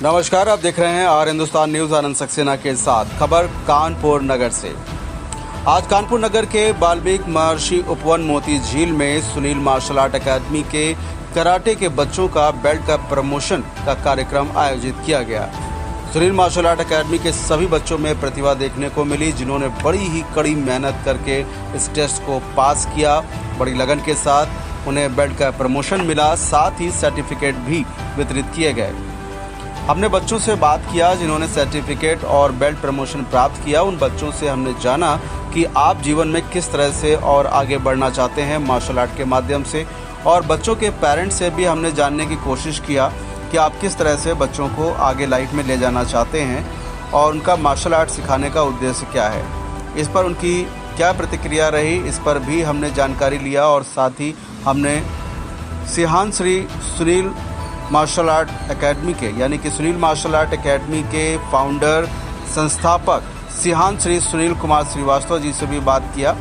नमस्कार, आप देख रहे हैं आर हिंदुस्तान न्यूज़। आनंद सक्सेना के साथ खबर कानपुर नगर से। आज कानपुर नगर के वाल्मीकि महर्षि उपवन मोती झील में सुनील मार्शल आर्ट एकेडमी के कराटे के बच्चों का बेल्ट का प्रमोशन का कार्यक्रम आयोजित किया गया। सुनील मार्शल आर्ट एकेडमी के सभी बच्चों में प्रतिभा देखने को मिली, जिन्होंने बड़ी ही कड़ी मेहनत करके इस टेस्ट को पास किया। बड़ी लगन के साथ उन्हें बेल्ट का प्रमोशन मिला, साथ ही सर्टिफिकेट भी वितरित किए गए। हमने बच्चों से बात किया जिन्होंने सर्टिफिकेट और बेल्ट प्रमोशन प्राप्त किया। उन बच्चों से हमने जाना कि आप जीवन में किस तरह से और आगे बढ़ना चाहते हैं मार्शल आर्ट के माध्यम से, और बच्चों के पेरेंट्स से भी हमने जानने की कोशिश किया कि आप किस तरह से बच्चों को आगे लाइफ में ले जाना चाहते हैं और उनका मार्शल आर्ट सिखाने का उद्देश्य क्या है। इस पर उनकी क्या प्रतिक्रिया रही, इस पर भी हमने जानकारी लिया। और साथ ही हमने Shihan Shri Sunil martial art academy के यानी कि सुनील मार्शल आर्ट एकेडमी के फाउंडर संस्थापक सिहान श्री सुनील कुमार श्रीवास्तव जी से भी बात किया।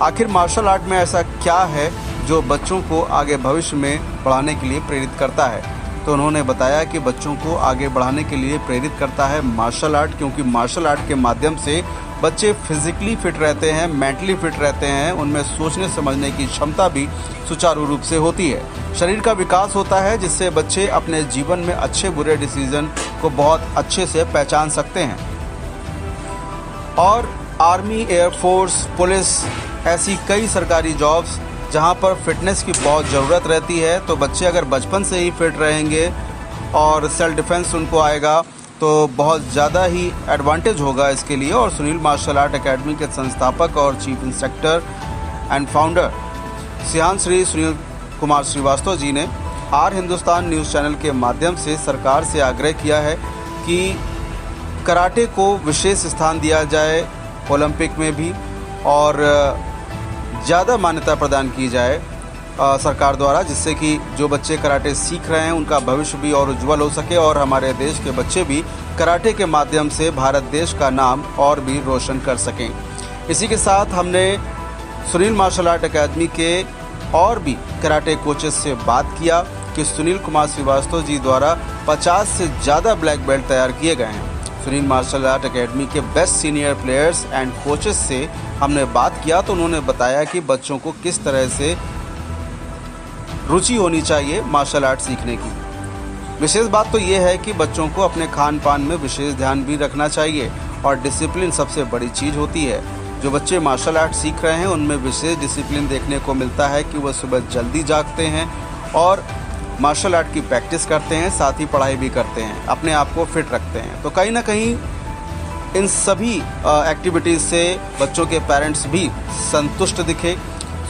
आखिर मार्शल आर्ट में ऐसा क्या है जो बच्चों को आगे भविष्य में बढ़ाने के लिए प्रेरित करता है। तो उन्होंने बताया कि बच्चों को आगे बढ़ाने के लिए प्रेरित करता है मार्शल आर्ट, क्योंकि मार्शल आर्ट के माध्यम से बच्चे फिजिकली फिट रहते हैं, मेंटली फिट रहते हैं, उनमें सोचने समझने की क्षमता भी सुचारू रूप से होती है। शरीर का विकास होता है, जिससे बच्चे अपने जीवन में अच्छे बुरे डिसीजन को बहुत अच्छे से पहचान सकते हैं। और आर्मी, एयरफोर्स, पुलिस, ऐसी कई सरकारी जॉब्स जहां पर फिटनेस की बहुत ज़रूरत रहती है, तो बच्चे अगर बचपन से ही फिट रहेंगे और सेल्फ डिफेंस उनको आएगा तो बहुत ज़्यादा ही एडवांटेज होगा इसके लिए। और सुनील मार्शल आर्ट एकेडमी के संस्थापक और chief instructor and founder shihan Shri Sunil Kumar Srivastava ji ने आर हिंदुस्तान न्यूज़ चैनल के माध्यम से सरकार से आग्रह किया है कि कराटे को विशेष स्थान दिया जाए ओलंपिक में भी, और ज़्यादा मान्यता प्रदान की जाए सरकार द्वारा, जिससे कि जो बच्चे कराटे सीख रहे हैं उनका भविष्य भी और उज्जवल हो सके और हमारे देश के बच्चे भी कराटे के माध्यम से भारत देश का नाम और भी रोशन कर सकें। इसी के साथ हमने सुनील मार्शल आर्ट एकेडमी के और भी कराटे कोचेस से बात किया कि सुनील कुमार श्रीवास्तव जी द्वारा 50 से ज़्यादा ब्लैक बेल्ट तैयार किए गए हैं। सुनील मार्शल आर्ट एकेडमी के best senior players and coaches से हमने बात किया तो उन्होंने बताया कि बच्चों को किस तरह से रुचि होनी चाहिए मार्शल आर्ट सीखने की। विशेष बात तो ये है कि बच्चों को अपने खान पान में विशेष ध्यान भी रखना चाहिए, और डिसिप्लिन सबसे बड़ी चीज़ होती है। जो बच्चे मार्शल आर्ट सीख रहे हैं उनमें विशेष डिसिप्लिन देखने को मिलता है कि वह सुबह जल्दी जागते हैं और मार्शल आर्ट की प्रैक्टिस करते हैं, साथ ही पढ़ाई भी करते हैं, अपने आप को फिट रखते हैं। तो कहीं ना कहीं इन सभी एक्टिविटीज़ से बच्चों के पेरेंट्स भी संतुष्ट दिखे।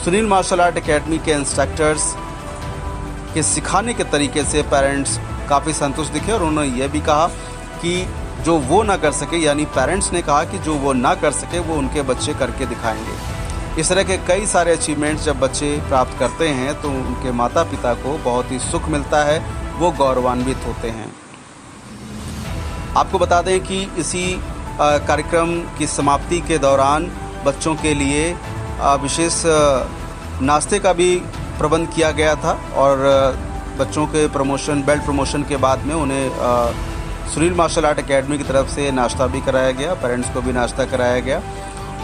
सुनील मार्शल आर्ट एकेडमी के इंस्ट्रक्टर्स के सिखाने के तरीके से पेरेंट्स काफ़ी संतुष्ट दिखे, और उन्होंने ये भी कहा कि जो वो ना कर सके, यानी पेरेंट्स ने कहा कि जो वो ना कर सके वो उनके बच्चे करके दिखाएंगे। इस तरह के कई सारे अचीवमेंट्स जब बच्चे प्राप्त करते हैं तो उनके माता पिता को बहुत ही सुख मिलता है, वो गौरवान्वित होते हैं। आपको बता दें कि इसी कार्यक्रम की समाप्ति के दौरान बच्चों के लिए विशेष नाश्ते का भी प्रबंध किया गया था, और बच्चों के बेल्ट प्रमोशन के बाद में उन्हें सुनील मार्शल आर्ट एकेडमी की तरफ से नाश्ता भी कराया गया, पेरेंट्स को भी नाश्ता कराया गया।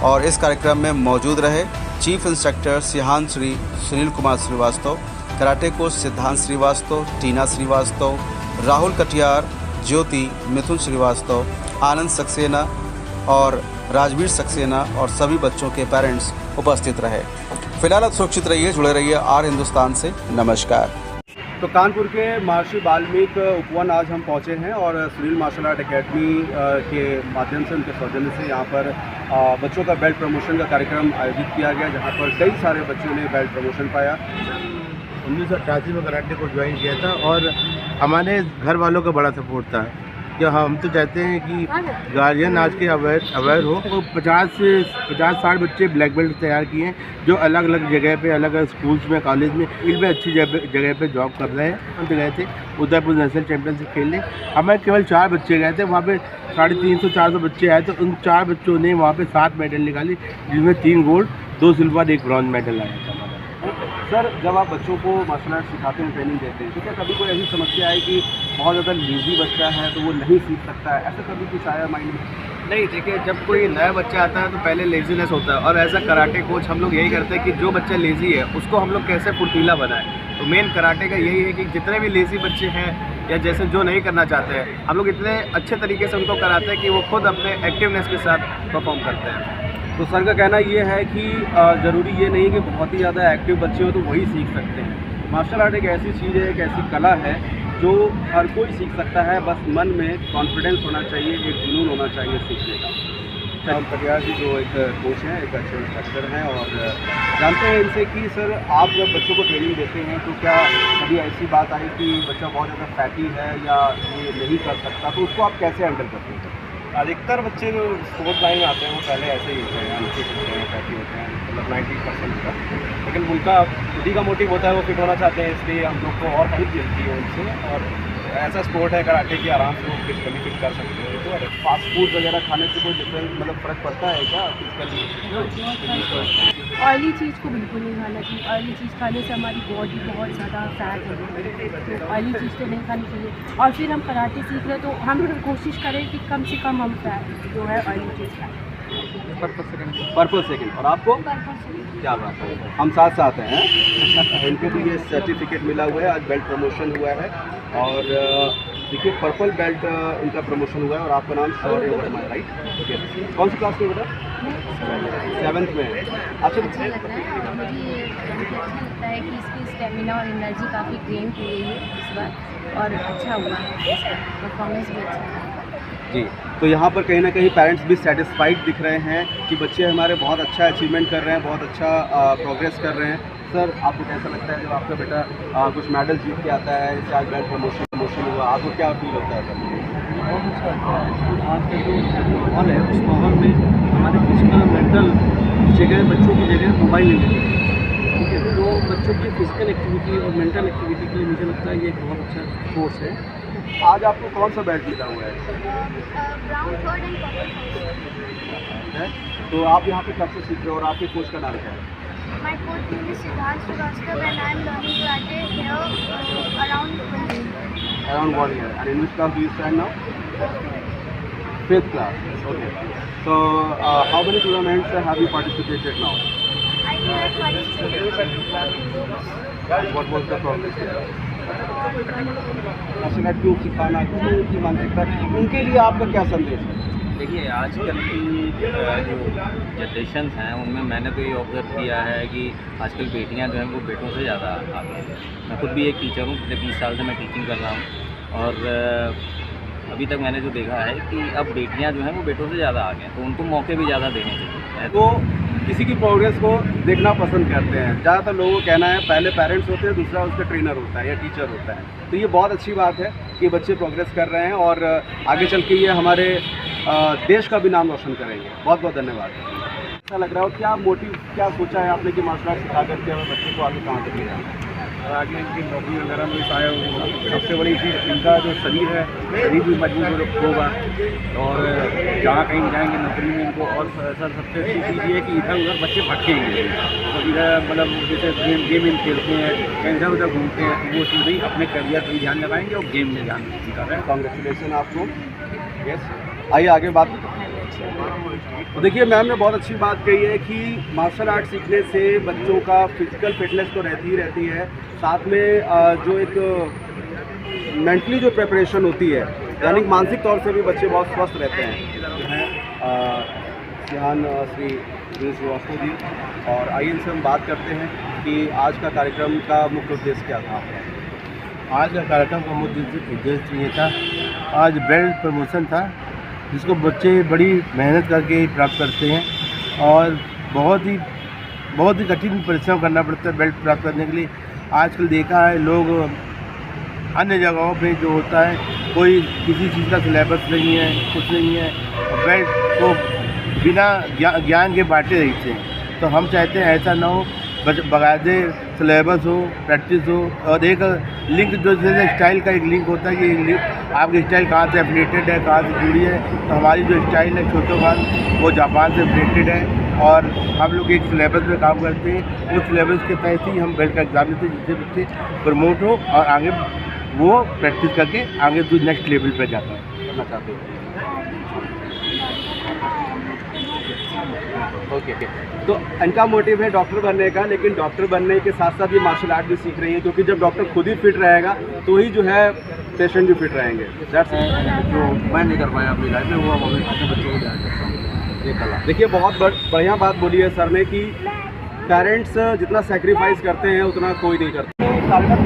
और इस कार्यक्रम में मौजूद रहे chief instructor Shihan Shri Sunil Kumar Srivastava, karate coach Siddhant Srivastava, टीना श्रीवास्तव, राहुल कटियार, ज्योति, मिथुन श्रीवास्तव, आनंद सक्सेना और राजवीर सक्सेना, और सभी बच्चों के पेरेंट्स उपस्थित रहे। फिलहाल आप सुरक्षित रहिए, जुड़े रहिए आर हिंदुस्तान से। नमस्कार। तो कानपुर के महर्षि वाल्मीकि उपवन आज हम पहुंचे हैं, और सुनील मार्शल आर्ट एकेडमी के माध्यम से, उनके सौजन्य से यहाँ पर बच्चों का बेल्ट प्रमोशन का कार्यक्रम आयोजित किया गया, जहाँ पर कई सारे बच्चों ने बेल्ट प्रमोशन पाया। 1988 में कराटे को ज्वाइन किया था, और हमारे घर वालों का बड़ा सपोर्ट था कि हम तो चाहते हैं कि गार्जियन आज के अवेयर हो। तो 50 से 60 बच्चे ब्लैक बेल्ट तैयार किए हैं, जो अलग अलग जगह पे, अलग अलग स्कूल्स में, कॉलेज में, फील्ड में अच्छी जगह पे जॉब कर रहे हैं। हम तो गए थे उदयपुर नेशनल चैम्पियनशिप खेलने, हमें केवल 4 बच्चे गए थे, वहाँ पे 350-400 बच्चे आए, तो उन 4 बच्चों ने वहाँ पे 7 मेडल निकाली, जिसमें 3 गोल्ड, 2 सिल्वर, 1 ब्रॉन्ज मेडल आया था हमारा। सर, जब आप बच्चों को मार्शल आर्ट सिखाते हैं, ट्रेनिंग देते हैं, तो क्या कभी कोई ऐसी समस्या है कि बहुत ज़्यादा लेज़ी बच्चा है तो वो नहीं सीख सकता है, ऐसा कभी कुछ आया माइंड में? नहीं, देखिए, जब कोई नया बच्चा आता है तो पहले लेज़ीनेस होता है, और एज अ कराटे कोच हम लोग यही करते हैं कि जो बच्चा लेज़ी है उसको हम लोग कैसे फुर्तीला बनाएं। तो मेन कराटे का यही है कि जितने भी लेज़ी बच्चे हैं या जैसे जो नहीं करना चाहते हैं, हम लोग इतने अच्छे तरीके से उनको कराते हैं कि वो खुद अपने एक्टिवनेस के साथ परफॉर्म करते हैं। तो सर का कहना ये है कि ज़रूरी ये नहीं है कि बहुत ही ज़्यादा एक्टिव बच्चे हो तो वही सीख सकते हैं। मार्शल आर्ट एक ऐसी चीज़ है, एक ऐसी कला है जो हर कोई सीख सकता है, बस मन में कॉन्फिडेंस होना चाहिए, एक जुनून होना चाहिए सीखने का। राम परियार जी जो एक कोच हैं, एक अच्छे इंस्ट्रक्टर हैं, और जानते हैं इनसे कि सर आप जब बच्चों को ट्रेनिंग देते हैं तो क्या कभी ऐसी बात आई कि बच्चा बहुत ज़्यादा फैटी है या ये नहीं कर सकता, तो उसको आप कैसे हैंडल करते हैं? अधिकतर बच्चे जो स्पोर्ट लाइन में आते हैं वो पहले ऐसे ही होते हैं, अनफिट होते हैं, फैटी होते हैं, मतलब 90% का। लेकिन उनका खुद ही का मोटिव होता है, वो फिट होना चाहते हैं, इसलिए हम लोग को और हेल्प मिलती है उनसे। और ऐसा स्पोर्ट है कराटे की, आराम से वो फिजिकली फिट कर सकते हैं। तो फास्ट फूड वगैरह खाने से कोई डिफरेंस मतलब फ़र्क पड़ता है क्या फिजिकली? ऑयली चीज़ को बिल्कुल नहीं खाना चाहिए। ऑयली चीज़ खाने से हमारी बॉडी बहुत ज़्यादा फैट हो जाती है, तो ऑयली चीज़ तो नहीं खानी चाहिए। और फिर हम कराटे सीख रहे हैं तो हम कोशिश करें कि कम से कम हम फैट जो है ऑयली चीज़ खाएँ। Purple second. और आपको क्या बात है, हम साथ साथ हैं। इनको भी ये सर्टिफिकेट मिला हुआ है, आज बेल्ट प्रमोशन हुआ है, और देखिए पर्पल बेल्ट इनका प्रमोशन हुआ है। और आपका नाम शौर्य वर्मा है, राइट? ओके, कौन सी क्लास में बेटा? 7th में। अच्छा अच्छा लग रहा है मुझे, अच्छा लगता है कि इसकी स्टेमिना और एनर्जी काफ़ी गेन की गई है इस बार, और अच्छा हुआ है, परफॉर्मेंस भी अच्छा है जी। तो यहाँ पर कहीं ना कहीं पेरेंट्स भी सेटिस्फाइड दिख रहे हैं कि बच्चे हमारे बहुत अच्छा अचीवमेंट कर रहे हैं, बहुत अच्छा प्रोग्रेस कर रहे हैं। सर, आपको कैसा लगता है जब आपका बेटा कुछ मेडल जीत के आता है, जैसे आज बेल्ट प्रमोशन हुआ, आपको क्या फील होता है सर? बहुत अच्छा लगता है। आज का जो माहौल है उस माहौल में हमारे फिजिकल मेंटल जगह, बच्चों की जगह मोबाइल नहीं देते, ठीक है। तो बच्चों की फिजिकल एक्टिविटी और मेंटल एक्टिविटी के लिए मुझे लगता है ये एक बहुत अच्छा कोर्स है। आज आपको कौन सा बेल्ट जीता हुआ है? Brown, third and purple. तो आप यहाँ पे कब से सीख रहे हो और आपके कोच का नाम क्या है? My coach name is Siddharth Srivastava and I am learning karate here around 1 year. Around 1 year. And in which class do you stand now? 5th class. Okay. So how many tournaments have you participated now? I have participated. What was the progress? Martial art क्यों सिखाना, क्यों उनकी मानसिकता, उनके लिए आपका क्या संदेश है? देखिए, आजकल की जो जनरेशन्स हैं उनमें मैंने तो ये ऑब्ज़र्व किया है कि आजकल बेटियां जो हैं वो बेटों से ज़्यादा आगे हैं। मैं खुद भी एक टीचर हूँ, पिछले 20 साल से मैं टीचिंग कर रहा हूँ, और अभी तक मैंने जो देखा है कि अब बेटियां जो हैं वो बेटों से ज़्यादा आगे हैं, तो उनको मौके भी ज़्यादा देने चाहिए। वो किसी की प्रोग्रेस को देखना पसंद करते हैं। ज़्यादातर लोगों का कहना है पहले पेरेंट्स होते हैं, दूसरा उसका ट्रेनर होता है या टीचर होता है। तो ये बहुत अच्छी बात है कि बच्चे प्रोग्रेस कर रहे हैं और आगे चल के ये हमारे देश का भी नाम रोशन करेंगे। बहुत बहुत धन्यवाद। अच्छा लग रहा हो, क्या मोटिव, क्या सोचा है आपने कि मार्शल आर्ट सिखा करके हमें बच्चे को आगे कहाँ तक ले जाना है? और आगे इनकी नौकरी वगैरह में शायद सबसे बड़ी चीज़ इनका जो शरीर है, शरीर भी मजबूत होगा, और जहाँ कहीं जाएंगे नौकरी में इनको। और सर, सबसे अच्छी चीज़ ये है कि इधर उधर बच्चे भटकेंगे, और इधर मतलब जैसे गेम खेलते हैं या इधर उधर घूमते हैं, तो वो चीज़ ही अपने करियर पर ध्यान लगाएंगे और गेम में ध्यान कर रहे हैं। कॉन्ग्रेचुलेसन आपको। यस, आइए आगे बात। तो देखिए, मैम ने बहुत अच्छी बात कही है कि मार्शल आर्ट सीखने से बच्चों का फिजिकल फिटनेस तो रहती ही रहती है, साथ में जो एक मेंटली जो प्रिपरेशन होती है, यानी मानसिक तौर से भी बच्चे बहुत स्वस्थ रहते हैं। जो है ध्यान श्री श्रीवास्तव जी, और आइए इनसे हम बात करते हैं कि आज का कार्यक्रम का मुख्य उद्देश्य क्या था। आज का कार्यक्रम का मुख्य उद्देश्य ये था, आज बेल्ट प्रमोशन था जिसको बच्चे बड़ी मेहनत करके प्राप्त करते हैं, और बहुत ही कठिन परिश्रम करना पड़ता है बेल्ट प्राप्त करने के लिए। आजकल देखा है लोग अन्य जगहों पे जो होता है, कोई किसी चीज़ का सिलेबस नहीं है, कुछ नहीं है, बेल्ट को बिना ज्ञान के बांटे रहते हैं। तो हम चाहते हैं ऐसा ना हो, बकायदे सिलेबस हो, प्रैक्टिस हो, और एक लिंक जो जैसे स्टाइल का एक लिंक होता है कि आपकी स्टाइल कहाँ से एफिलिएटेड है, कहाँ से जुड़ी है। तो हमारी जो स्टाइल है छोटो खान, वो जापान से एफिलिएटेड है, और हम लोग एक सिलेबस में काम करते हैं। उस सिलेबस के तहत ही हम बेल्ट का एग्ज़ाम लेते हैं, जिससे बच्चे प्रमोट हो और आगे वो प्रैक्टिस करके आगे जो नेक्स्ट लेवल पर जाता है करना चाहते हैं। ओके तो इनका मोटिव है डॉक्टर बनने का, लेकिन डॉक्टर बनने के साथ साथ ये मार्शल आर्ट भी सीख रही है, क्योंकि जब डॉक्टर खुद ही फिट रहेगा तो ही जो है पेशेंट भी फिट रहेंगे। जो मैं नहीं कर पाया अपनी लाइफ में, वो हम अपने बच्चों को ध्यान करता हूँ ये कला। देखिए बहुत बढ़िया बात बोली है सर ने कि पेरेंट्स जितना सेक्रीफाइस करते हैं उतना कोई नहीं करता। टारगेट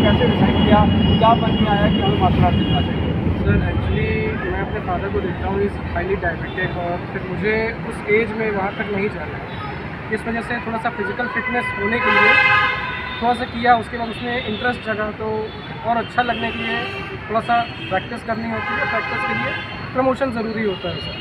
कैसे डिसाइड किया, क्या मन में आया कि हमें मार्शल आर्ट सीखना चाहिए? सर एक्चुअली मैं अपने फादर को देखता हूँ, इज़ हाईली डायबिटिक, और फिर मुझे उस एज में वहाँ तक नहीं जाना है। इस वजह से थोड़ा सा फिज़िकल फिटनेस होने के लिए थोड़ा सा किया, उसके बाद उसमें इंटरेस्ट जगा, तो और अच्छा लगने के लिए थोड़ा सा प्रैक्टिस करनी होती है। प्रैक्टिस के लिए प्रमोशन ज़रूरी होता है सर।